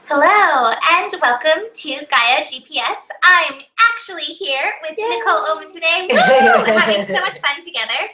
Hello and welcome to Gaia GPS. I'm actually here with Nicole Owen today. Woo! Having so much fun together.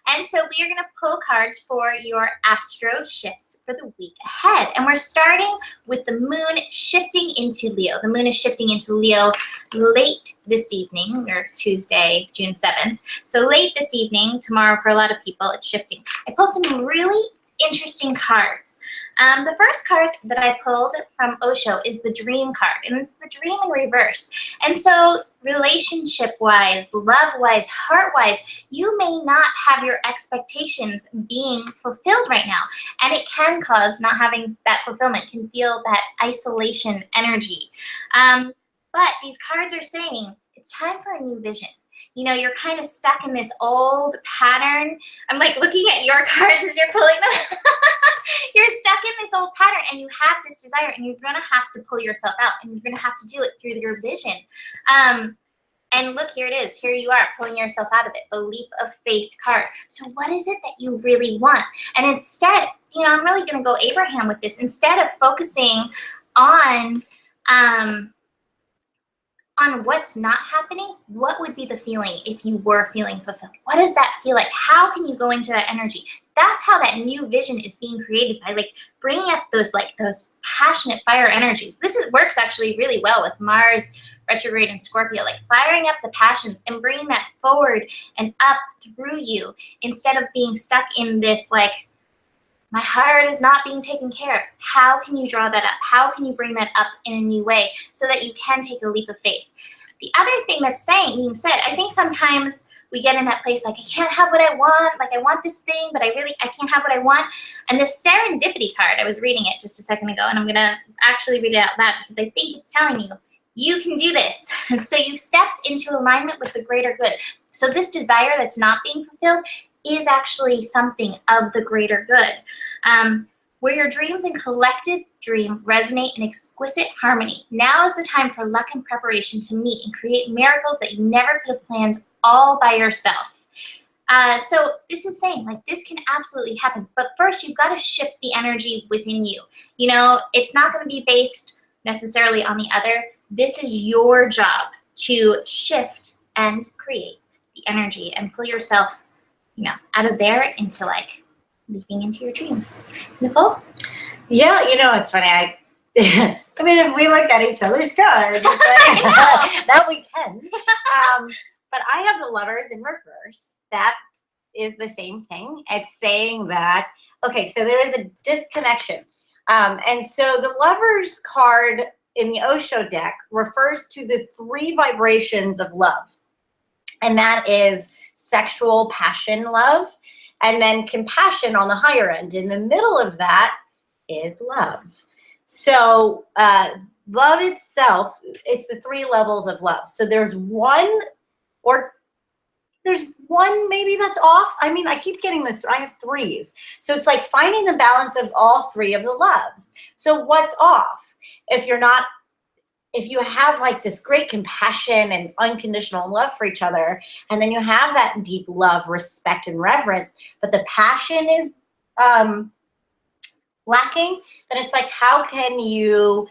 And so we are going to pull cards for your Astro shifts for the week ahead. And we're starting with the moon shifting into Leo. The moon is shifting into Leo late this evening, or Tuesday, June 7th. So late this evening, tomorrow for a lot of people, it's shifting. I pulled some really interesting cards. The first card that I pulled from Osho is the dream card, and it's the dream in reverse. And so relationship-wise, love-wise, heart-wise, you may not have your expectations being fulfilled right now. And it can cause not having that fulfillment, can feel that isolation energy. But these cards are saying it's time for a new vision. You know, you're kind of stuck in this old pattern. I'm like looking at your cards as you're pulling them. You're stuck in this old pattern and you have this desire and you're going to have to pull yourself out and you're going to have to do it through your vision. And look, here it is. Here you are pulling yourself out of it, the leap of faith card. So what is it that you really want? And instead, you know, I'm really going to go Abraham with this. Instead of focusing on what's not happening, what would be the feeling if you were feeling fulfilled? What does that feel like? How can you go into that energy? That's how that new vision is being created, by like bringing up those passionate fire energies. This works actually really well with Mars retrograde in Scorpio, like firing up the passions and bringing that forward and up through you instead of being stuck in this like, my heart is not being taken care of. How can you draw that up? How can you bring that up in a new way so that you can take a leap of faith? The other thing that's being said, I think sometimes we get in that place like, I can't have what I want. Like, I want this thing, but I can't have what I want. And this serendipity card, I was reading it just a second ago, and I'm going to actually read it out loud because I think it's telling you, you can do this. And so you've stepped into alignment with the greater good. So this desire that's not being fulfilled is actually something of the greater good. Where your dreams and collective dream resonate in exquisite harmony, now is the time for luck and preparation to meet and create miracles that you never could have planned all by yourself. So this is saying, like, this can absolutely happen. But first, you've got to shift the energy within you. You know, it's not going to be based necessarily on the other. This is your job to shift and create the energy and pull yourself, you know, out of there into like leaping into your dreams. Nicole? Yeah, you know, it's funny. I mean, if we look at each other's cards, that we can. But I have the Lovers in reverse. That is the same thing. It's saying that, okay, so there is a disconnection. And so the Lovers card in the Osho deck refers to the 3 vibrations of love. And that is sexual passion love, and then compassion on the higher end. In the middle of that is love. So love itself, it's the 3 levels of love. So there's one maybe that's off. I mean, I keep getting I have 3s. So it's like finding the balance of all 3 of the loves. So what's off? If you have like this great compassion and unconditional love for each other, and then you have that deep love, respect, and reverence, but the passion is lacking, then it's like, how can you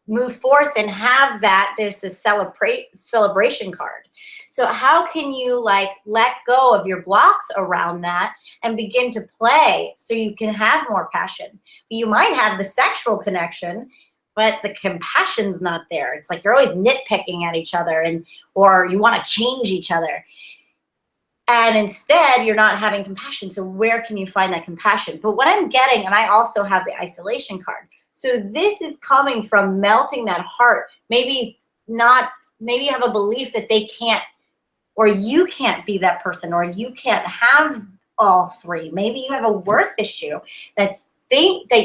move forth and have that? There's this celebration card. So how can you like let go of your blocks around that and begin to play so you can have more passion? You might have the sexual connection, but the compassion's not there. It's like you're always nitpicking at each other, or you want to change each other. And instead, you're not having compassion. So where can you find that compassion? But what I'm getting, and I also have the isolation card. So this is coming from melting that heart. Maybe you have a belief that they can't, or you can't be that person, or you can't have all 3. Maybe you have a worth issue that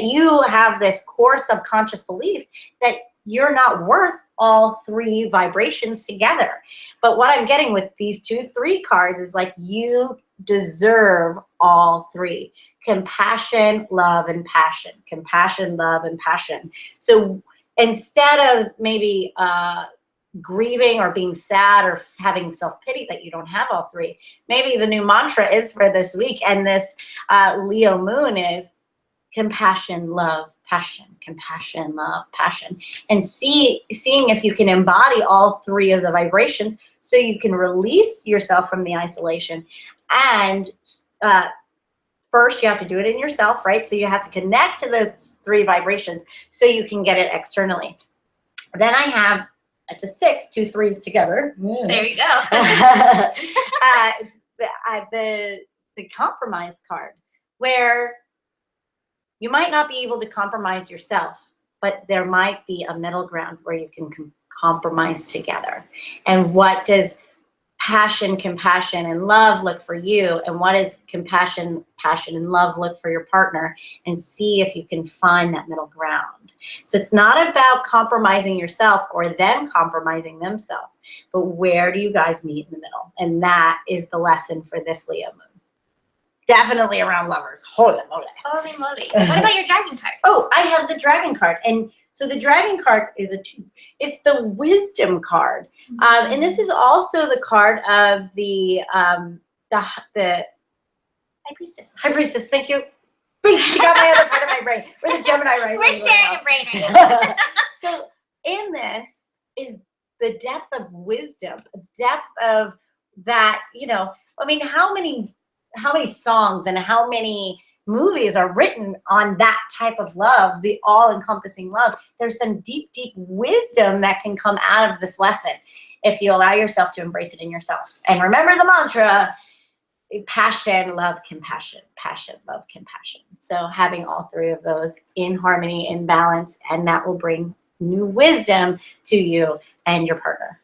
you have this core subconscious belief that you're not worth all 3 vibrations together. But what I'm getting with these 3 cards is like, you deserve all 3. Compassion, love, and passion. Compassion, love, and passion. So instead of maybe grieving or being sad or having self-pity that you don't have all 3, maybe the new mantra is for this week and this Leo moon is compassion, love, passion, compassion, love, passion, and seeing if you can embody all three of the vibrations so you can release yourself from the isolation. And first, you have to do it in yourself, right? So you have to connect to the three vibrations so you can get it externally. Then I have, it's a 6, 2 3s together. There you go. The compromise card, where you might not be able to compromise yourself, but there might be a middle ground where you can compromise together. And what does passion, compassion, and love look for you? And what is compassion, passion, and love look for your partner? And see if you can find that middle ground. So it's not about compromising yourself or them compromising themselves, but where do you guys meet in the middle? And that is the lesson for this Leo moon. Definitely around lovers. Holy moly. Holy moly. What about your dragon card? Oh, I have the dragon card. And so the dragon card is a 2. It's the wisdom card. And this is also the card of the High Priestess. High Priestess. Thank you. She got my other part of my brain. We're the Gemini rising. We're sharing a brain right now. So in this is the depth of wisdom, depth of that, you know, I mean, how many songs and how many movies are written on that type of love, the all-encompassing love. There's some deep, deep wisdom that can come out of this lesson if you allow yourself to embrace it in yourself. And remember the mantra, passion, love, compassion, passion, love, compassion. So having all three of those in harmony, in balance, and that will bring new wisdom to you and your partner.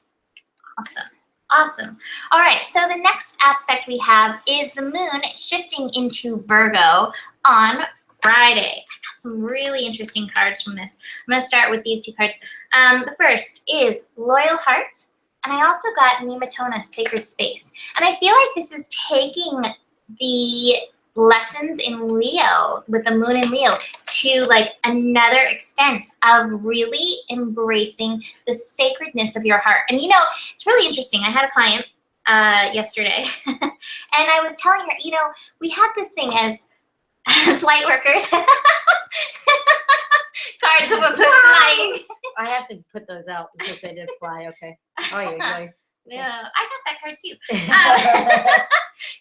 Awesome. Awesome. All right, so the next aspect we have is the moon shifting into Virgo on Friday. I got some really interesting cards from this. I'm going to start with these 2 cards. The first is Loyal Heart, and I also got Nematona, Sacred Space. And I feel like this is taking the lessons in Leo, with the moon in Leo, to like another extent of really embracing the sacredness of your heart. And you know, it's really interesting. I had a client yesterday and I was telling her, you know, we have this thing as light workers. Cards almost went flying. I have to put those out because they did fly. Okay. Oh, yeah. Yeah, I got that card too.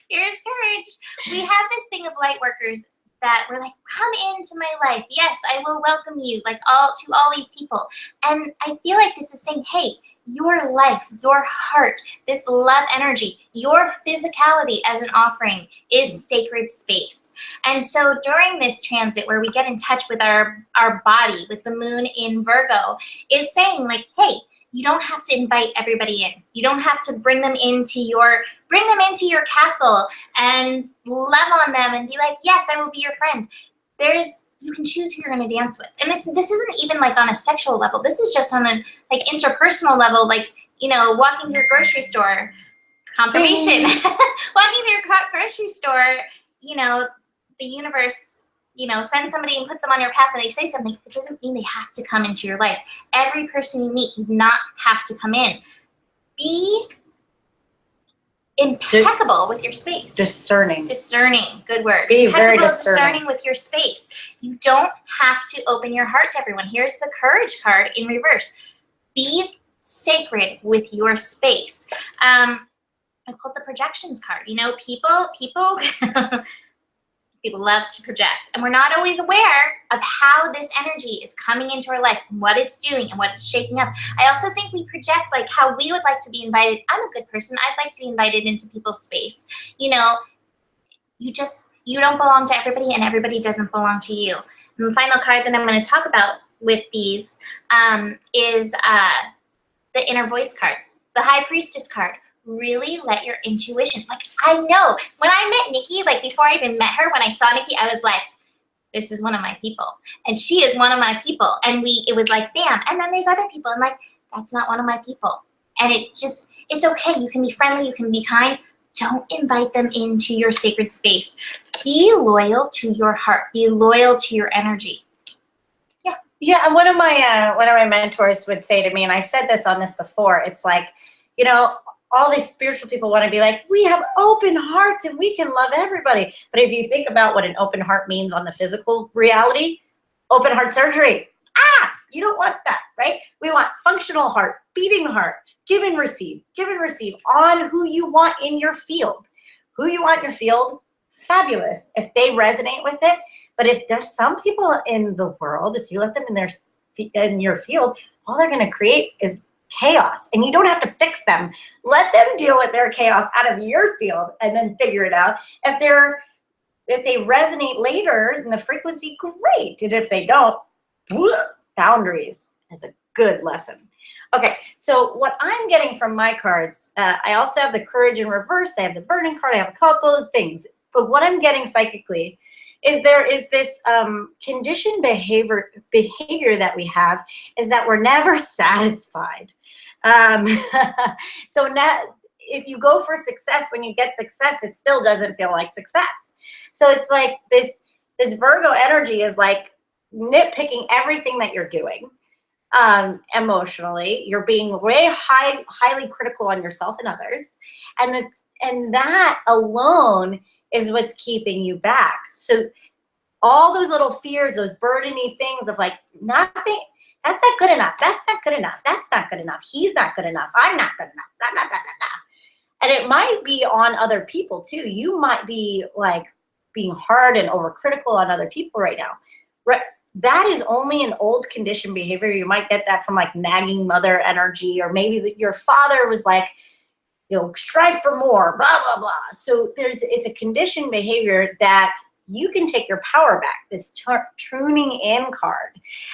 Here's courage. We have this thing of light workers that we're like, come into my life. Yes, I will welcome you, like all these people. And I feel like this is saying, hey, your life, your heart, this love energy, your physicality as an offering is sacred space. And so during this transit where we get in touch with our body, with the moon in Virgo, is saying like, hey, you don't have to invite everybody in. You don't have to bring them into your castle and love on them and be like, yes, I will be your friend. You can choose who you're going to dance with. And this isn't even like on a sexual level. This is just on a like interpersonal level, like, you know, walking through a grocery store, confirmation. Walking through a grocery store, you know, the universe, you know, send somebody and puts them on your path and they say something. It doesn't mean they have to come into your life. Every person you meet does not have to come in. Be impeccable with your space. Discerning. Good word. Be very discerning with your space. You don't have to open your heart to everyone. Here's the courage card in reverse. Be sacred with your space. I pulled the projections card. You know, people love to project, and we're not always aware of how this energy is coming into our life, and what it's doing and what it's shaking up. I also think we project like how we would like to be invited. I'm a good person. I'd like to be invited into people's space. You know, you don't belong to everybody, and everybody doesn't belong to you. And the final card that I'm going to talk about with these is the inner voice card, the High Priestess card. Really let your intuition, like I know when I met Nikki, like before I even met her, when I saw Nikki, I was like, this is one of my people. And she is one of my people. And it was like, bam. And then there's other people. I'm like, that's not one of my people. And it's okay. You can be friendly. You can be kind. Don't invite them into your sacred space. Be loyal to your heart. Be loyal to your energy. Yeah. Yeah. And one of my mentors would say to me, and I've said this on this before, it's like, you know, all these spiritual people want to be like, we have open hearts and we can love everybody. But if you think about what an open heart means on the physical reality, open heart surgery. You don't want that, right? We want functional heart, beating heart, give and receive on who you want in your field. Who you want in your field, fabulous, if they resonate with it. But if there's some people in the world, if you let them in your field, all they're going to create is chaos, and you don't have to fix them. Let them deal with their chaos out of your field and then figure it out. If they resonate later in the frequency, great. And if they don't, boundaries is a good lesson. Okay, so what I'm getting from my cards, I also have the Courage in reverse, I have the Burning card, I have a couple of things. But what I'm getting psychically is there is this conditioned behavior that we have, is that we're never satisfied. So now, if you go for success, when you get success, it still doesn't feel like success. So it's like this Virgo energy is like nitpicking everything that you're doing. Emotionally, you're being way highly critical on yourself and others, and that alone is what's keeping you back. So all those little fears, those burdeny things of like, nothing, that's not good enough, that's not good enough, that's not good enough, he's not good enough, I'm not good enough, blah, blah, blah, blah, blah. And it might be on other people too. You might be like being hard and overcritical on other people right now. Right? That is only an old conditioned behavior. You might get that from like nagging mother energy, or maybe your father was like, you know, strive for more, blah, blah, blah. So it's a conditioned behavior that you can take your power back, this tuning in card.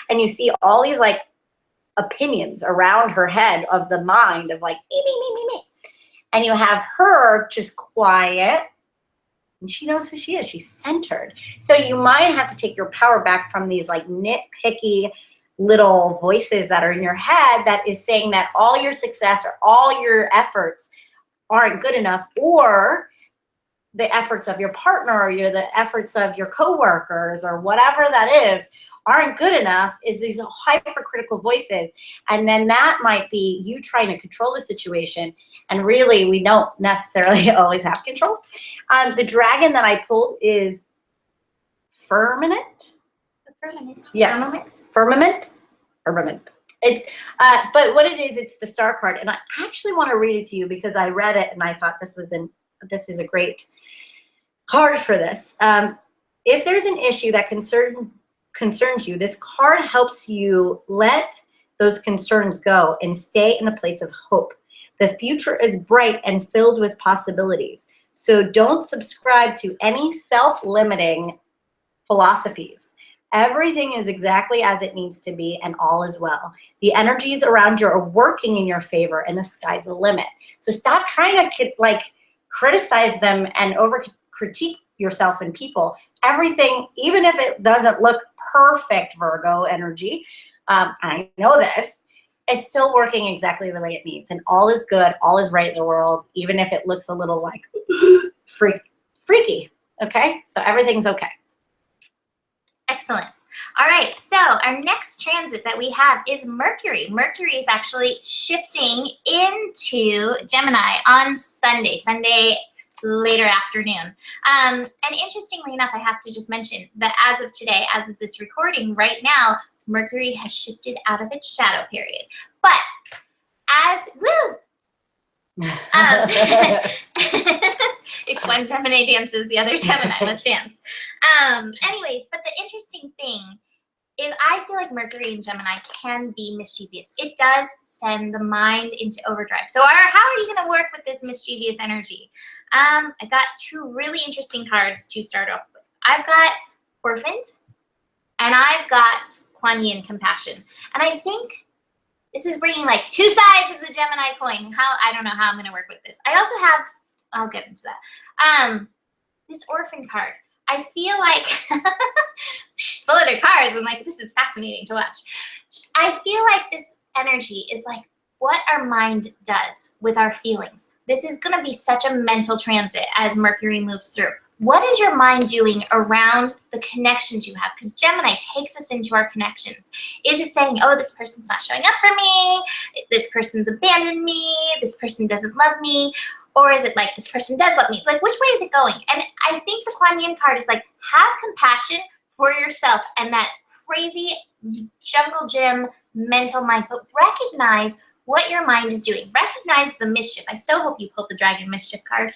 And you see all these like opinions around her head of the mind of like, me. And you have her just quiet, and she knows who she is. She's centered. So you might have to take your power back from these like nitpicky little voices that are in your head that is saying that all your success or all your efforts aren't good enough, or the efforts of your partner, or the efforts of your coworkers, or whatever that is, aren't good enough, is these hypercritical voices. And then that might be you trying to control the situation. And really, we don't necessarily always have control. The dragon that I pulled is Firmament. Yeah. Firmament. It's, but what it is, it's the star card. And I actually want to read it to you because I read it and I thought this is a great card for this. If there's an issue that concerns you, this card helps you let those concerns go and stay in a place of hope. The future is bright and filled with possibilities. So don't subscribe to any self-limiting philosophies. Everything is exactly as it needs to be, and all is well. The energies around you are working in your favor, and the sky's the limit. So stop trying to like criticize them and over critique yourself and people. Everything, even if it doesn't look perfect, Virgo energy, I know this, it's still working exactly the way it needs, and all is good, all is right in the world, even if it looks a little like freaky. Okay, so everything's okay. Excellent. All right, so our next transit that we have is Mercury. Mercury is actually shifting into Gemini on Sunday later afternoon. And interestingly enough, I have to just mention that as of today, as of this recording right now, Mercury has shifted out of its shadow period. But if one Gemini dances, the other Gemini must dance. Anyways, but the interesting thing is I feel like Mercury and Gemini can be mischievous. It does send the mind into overdrive. So how are you going to work with this mischievous energy? I got two really interesting cards to start off with. I've got Orphaned, and I've got Kuan Yin, Compassion. And I think this is bringing like two sides of the Gemini coin. I don't know how I'm going to work with this. I also have, I'll get into that. This Orphan card. I feel like she's full of her cards. I'm like, this is fascinating to watch. I feel like this energy is like what our mind does with our feelings. This is going to be such a mental transit as Mercury moves through. What is your mind doing around the connections you have? Because Gemini takes us into our connections. Is it saying, oh, this person's not showing up for me, this person's abandoned me, this person doesn't love me? Or is it like, this person does love me? Like, which way is it going? And I think the Kuan Yin card is like, have compassion for yourself and that crazy jungle gym mental mind, but recognize what your mind is doing. Recognize the mischief. I so hope you pulled the dragon mischief card.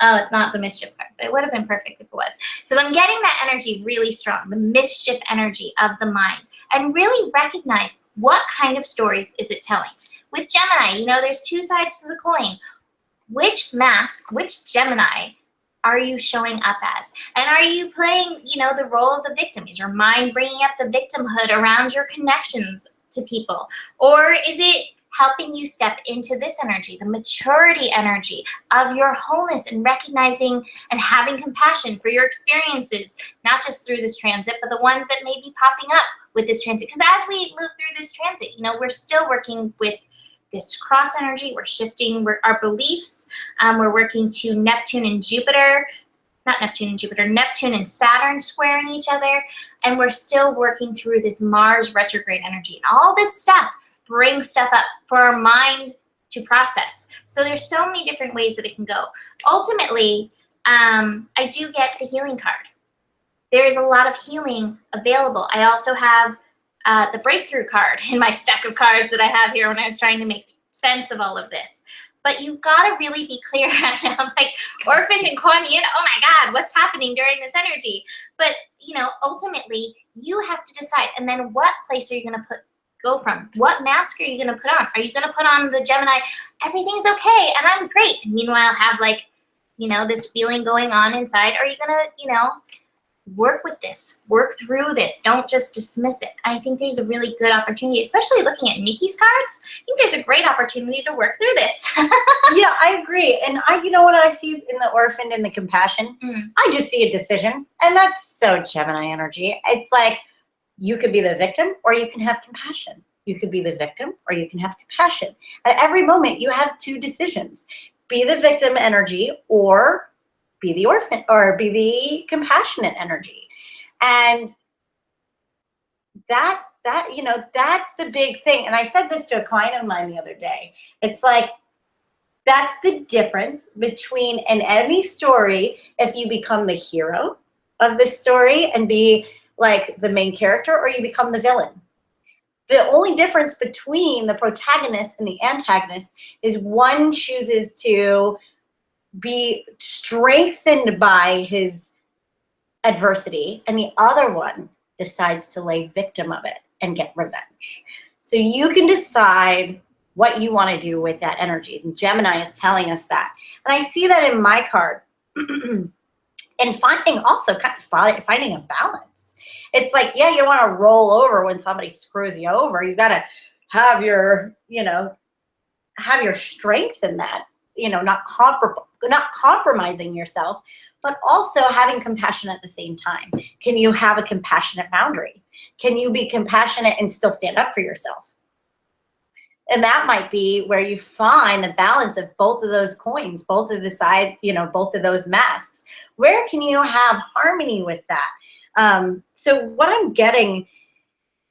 Oh, it's not the mischief card, but it would have been perfect if it was. Because I'm getting that energy really strong, the mischief energy of the mind. And really recognize what kind of stories is it telling. With Gemini, you know, there's two sides to the coin. Which mask, which Gemini are you showing up as? And are you playing, you know, the role of the victim? Is your mind bringing up the victimhood around your connections to people? Or is it helping you step into this energy, the maturity energy of your wholeness, and recognizing and having compassion for your experiences, not just through this transit, but the ones that may be popping up with this transit? Because as we move through this transit, you know, we're still working with this cross energy. We're shifting our beliefs. We're working to Neptune and Jupiter, not Neptune and Jupiter, Neptune and Saturn squaring each other. And we're still working through this Mars retrograde energy. And all this stuff brings stuff up for our mind to process. So there's so many different ways that it can go. Ultimately, I do get the healing card. There's a lot of healing available. I also have the breakthrough card in my stack of cards that I have here when I was trying to make sense of all of this. But you've got to really be clear. I'm like, orphaned and Kuan Yin, oh my God, what's happening during this energy? But, you know, ultimately, you have to decide. And then what place are you going to go from? What mask are you going to put on? Are you going to put on the Gemini, everything's okay and I'm great, and meanwhile have, like, you know, this feeling going on inside? Or are you going to, you know, work with this, work through this, don't just dismiss it? I think there's a really good opportunity, especially looking at Nikki's cards. I think there's a great opportunity to work through this. Yeah, I agree. And you know what I see in the orphaned and the compassion? I just see a decision, and that's so Gemini energy. It's like, you could be the victim or you can have compassion. You could be the victim or you can have compassion. At every moment, you have two decisions. Be the victim energy or be the orphan, or be the compassionate energy. And that you know, that's the big thing. And I said this to a client of mine the other day. It's like, that's the difference between, in any story, if you become the hero of the story and be like the main character, or you become the villain. The only difference between the protagonist and the antagonist is one chooses to be strengthened by his adversity, and the other one decides to lay victim of it and get revenge. So you can decide what you want to do with that energy. And Gemini is telling us that. And I see that in my card. And finding also kind of finding a balance. It's like, yeah, you want to roll over when somebody screws you over. You got to have your, you know, have your strength in that, you know, not compromising yourself, but also having compassion at the same time. Can you have a compassionate boundary? Can you be compassionate and still stand up for yourself? And that might be where you find the balance of both of those coins, both of the side, you know, both of those masks. Where can you have harmony with that? So what I'm getting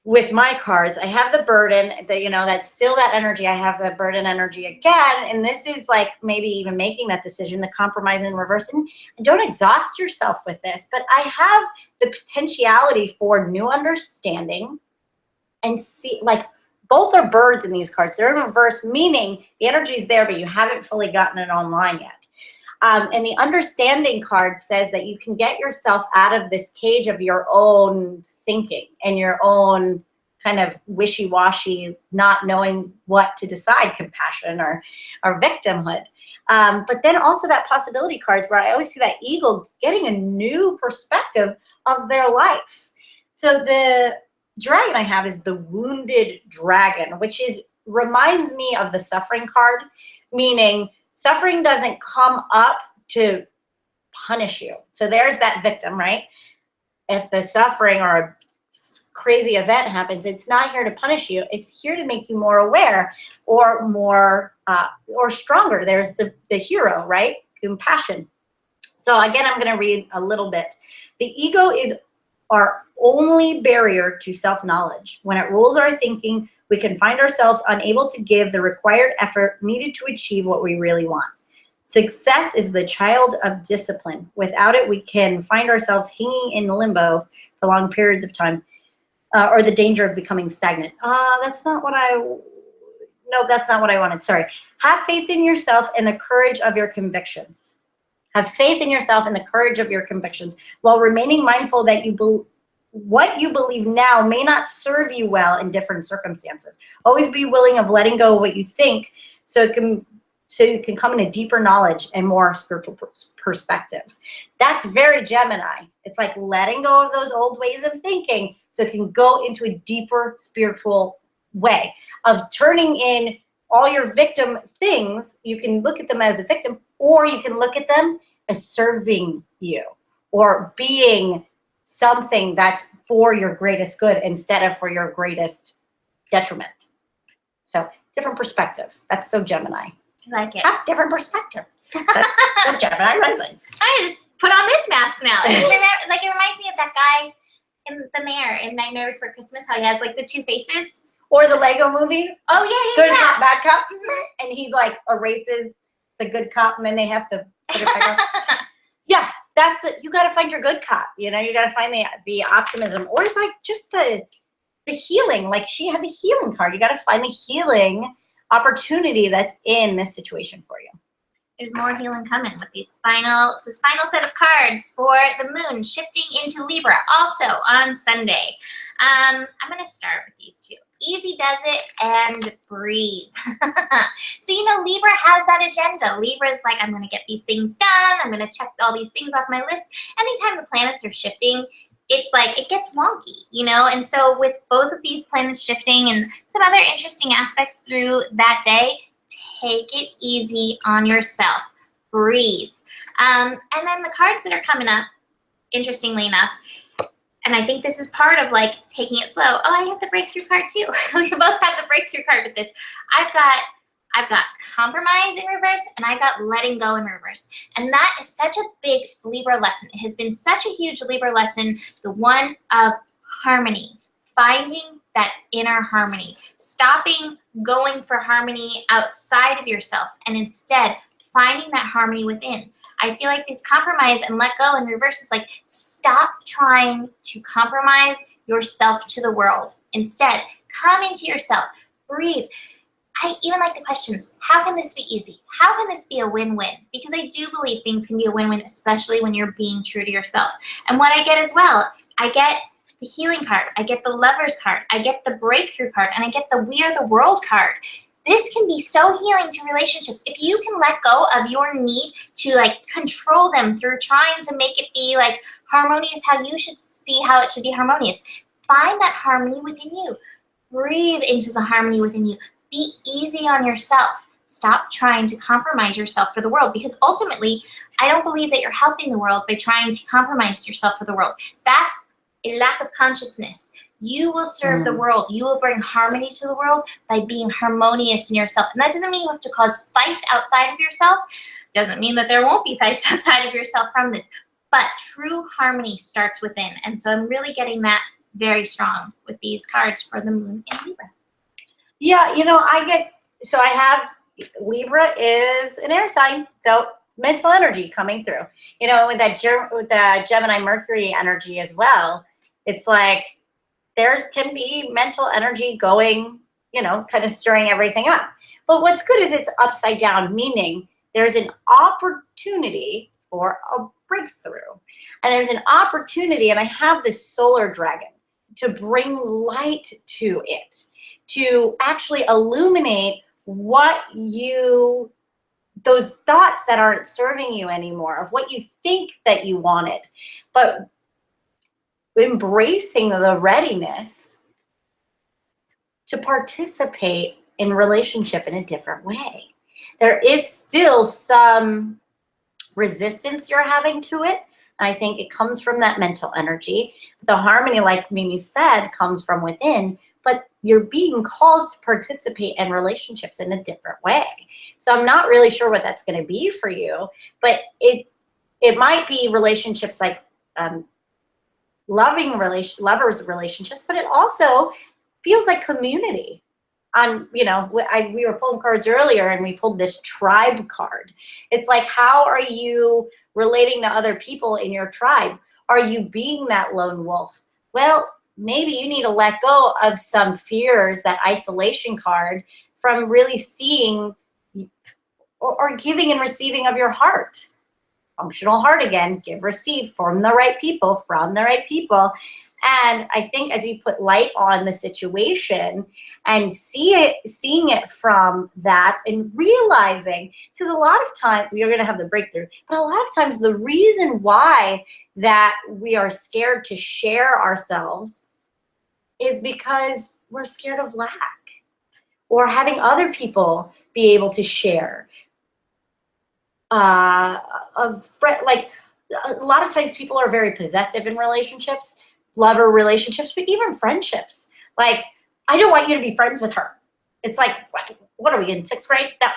with my cards, I have the burden, that, you know, that's still that energy. I have the burden energy again. And this is like maybe even making that decision, the compromise and reverse. And don't exhaust yourself with this, but I have the potentiality for new understanding, and see, like, both are birds in these cards. They're in reverse, meaning the energy is there, but you haven't fully gotten it online yet. And the understanding card says that you can get yourself out of this cage of your own thinking and your own kind of wishy-washy, not knowing what to decide, compassion or victimhood. But then also that possibility cards, where I always see that eagle getting a new perspective of their life. So the dragon I have is the wounded dragon, which reminds me of the suffering card, meaning suffering doesn't come up to punish you. So there's that victim, right? If the suffering or a crazy event happens, it's not here to punish you. It's here to make you more aware or more or stronger. There's the hero, right? Compassion. So again, I'm going to read a little bit. The ego is our only barrier to self-knowledge. When it rules our thinking, we can find ourselves unable to give the required effort needed to achieve what we really want. Success is the child of discipline. Without it, we can find ourselves hanging in limbo prolonged periods of time, or the danger of becoming stagnant. That's not what no, that's not what I wanted. Sorry. Have faith in yourself and the courage of your convictions. Have faith in yourself and the courage of your convictions while remaining mindful that what you believe now may not serve you well in different circumstances. Always be willing of letting go of what you think so you can come in a deeper knowledge and more spiritual perspective. That's very Gemini. It's like letting go of those old ways of thinking so it can go into a deeper spiritual way of turning in all your victim things. You can look at them as a victim, or you can look at them as serving you or being something that's for your greatest good instead of for your greatest detriment. So different perspective. That's so Gemini. I like it. Have different perspective. That's the Gemini risings. I just put on this mask now. Like it reminds me of that guy in the mayor in Nightmare Before Christmas, how he has like the two faces. Or the Lego movie. Oh yeah, Good cop, bad cop. And he like erases the good cop and then they have to put it back on. Yeah, that's it. You got to find your good cop. You know, you got to find the optimism, or it's like just the healing. Like she had the healing card. You got to find the healing opportunity that's in this situation for you. There's more healing coming with this final set of cards for the moon shifting into Libra also on Sunday. I'm going to start with these two. Easy does it and breathe. So, you know, Libra has that agenda. Libra's like, I'm going to get these things done. I'm going to check all these things off my list. Anytime the planets are shifting, it's like it gets wonky, you know? And so with both of these planets shifting and some other interesting aspects through that day, take it easy on yourself. Breathe. And then the cards that are coming up, interestingly enough, and I think this is part of like taking it slow. Oh, I have the breakthrough card too. We both have the breakthrough card with this. I've got compromise in reverse and I got letting go in reverse. And that is such a big Libra lesson. It has been such a huge Libra lesson, the one of harmony, finding that inner harmony, stopping going for harmony outside of yourself and instead finding that harmony within. I feel like this compromise and let go in reverse is like, stop trying to compromise yourself to the world. Instead, come into yourself, breathe. I even like the questions. How can this be easy? How can this be a win-win? Because I do believe things can be a win-win, especially when you're being true to yourself. And what I get as well, I get the healing card, I get the lovers card, I get the breakthrough card, and I get the we are the world card. This can be so healing to relationships. If you can let go of your need to like control them through trying to make it be like harmonious how you should see how it should be harmonious. Find that harmony within you. Breathe into the harmony within you. Be easy on yourself. Stop trying to compromise yourself for the world, because ultimately, I don't believe that you're helping the world by trying to compromise yourself for the world. That's a lack of consciousness. You will serve the world. You will bring harmony to the world by being harmonious in yourself. And that doesn't mean you have to cause fights outside of yourself. Doesn't mean that there won't be fights outside of yourself from this. But true harmony starts within. And so I'm really getting that very strong with these cards for the moon in Libra. Yeah, you know, I have Libra is an air sign. So mental energy coming through. You know, with the Gemini Mercury energy as well, it's like, there can be mental energy going, you know, kind of stirring everything up. But what's good is it's upside down, meaning there's an opportunity for a breakthrough. And there's an opportunity, and I have this solar dragon to bring light to it, to actually illuminate those thoughts that aren't serving you anymore, of what you think that you wanted. But embracing the readiness to participate in relationship in a different way. There is still some resistance you're having to it. And I think it comes from that mental energy. The harmony, like Mimi said, comes from within, but you're being called to participate in relationships in a different way. So I'm not really sure what that's going to be for you, but it might be relationships like lovers relationships, but it also feels like community. You know, we were pulling cards earlier and we pulled this tribe card. It's like, how are you relating to other people in your tribe? Are you being that lone wolf? Well, maybe you need to let go of some fears, that isolation card, from really seeing or giving and receiving of your heart. Functional heart again, give, receive from the right people, And I think as you put light on the situation and seeing it from that and realizing, because a lot of times you're going to have the breakthrough, but a lot of times the reason why that we are scared to share ourselves is because we're scared of lack or having other people be able to share. Like a lot of times people are very possessive in relationships, lover relationships, but even friendships. Like, I don't want you to be friends with her. It's like, what are we in 6th grade? No.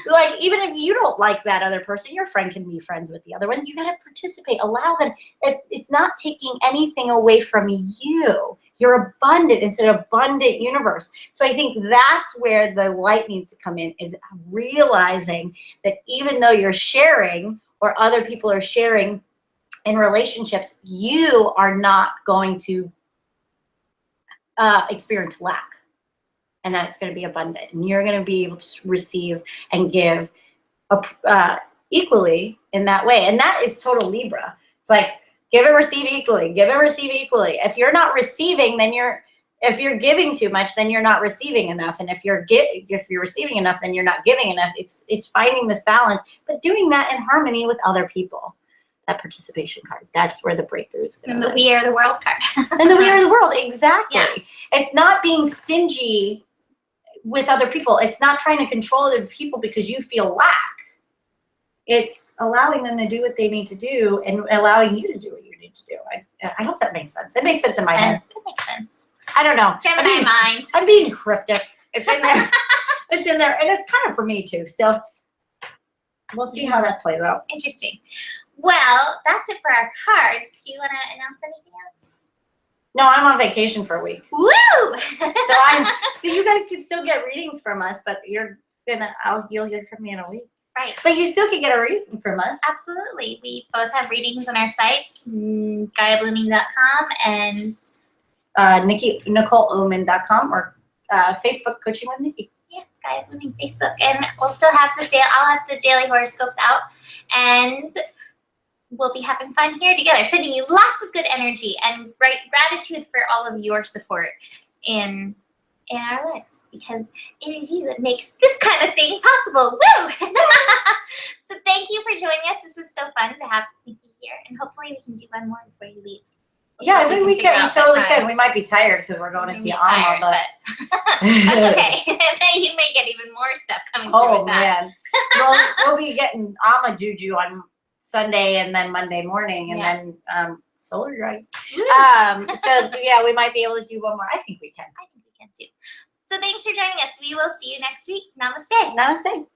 Like, even if you don't like that other person, your friend can be friends with the other one. You got to participate, allow them. It's not taking anything away from you. You're abundant. It's an abundant universe. So I think that's where the light needs to come in, is realizing that even though you're sharing or other people are sharing in relationships, you are not going to experience lack. And that it's going to be abundant. And you're going to be able to receive and give equally in that way. And that is total Libra. It's like, give and receive equally. Give and receive equally. If you're not receiving, then if you're giving too much, then you're not receiving enough. And if you're receiving enough, then you're not giving enough. It's finding this balance, but doing that in harmony with other people. That participation card. That's where the breakthrough is going to be. And the We Are the World card. And the We Are the World. Exactly. Yeah. It's not being stingy with other people. It's not trying to control other people because you feel lack. It's allowing them to do what they need to do and allowing you to do what you need to do. I hope that makes sense. It makes sense in my head. It makes sense. I don't know. Gemini mind. I'm being cryptic. It's in there. It's in there. And it's kind of for me too. So we'll see how that plays out. Interesting. Well, that's it for our cards. Do you want to announce anything else? No, I'm on vacation for a week. Woo! So you guys can still get readings from us, but you'll hear from me in a week. Right. But you still can get a reading from us. Absolutely. We both have readings on our sites, GaiaBlooming.com and NicoleOman.com or Facebook Coaching with Nikki. Yeah, Gaia Blooming Facebook. And we'll still have I'll have the daily horoscopes out, and we'll be having fun here together, sending you lots of good energy and gratitude for all of your support in our lives, because it is you that makes this kind of thing possible. Woo! So thank you for joining us. This was so fun to have Nikki here, and hopefully we can do one more before you leave. Yeah, I mean, we can. We totally can. We might be tired because we're going to see Alma, but that's okay. You may get even more stuff coming through with that. Oh man, we'll be getting Alma juju on Sunday and then Monday morning, and then solar drive. So yeah, we might be able to do one more. I think we can. I think we can too. So thanks for joining us. We will see you next week. Namaste. Namaste.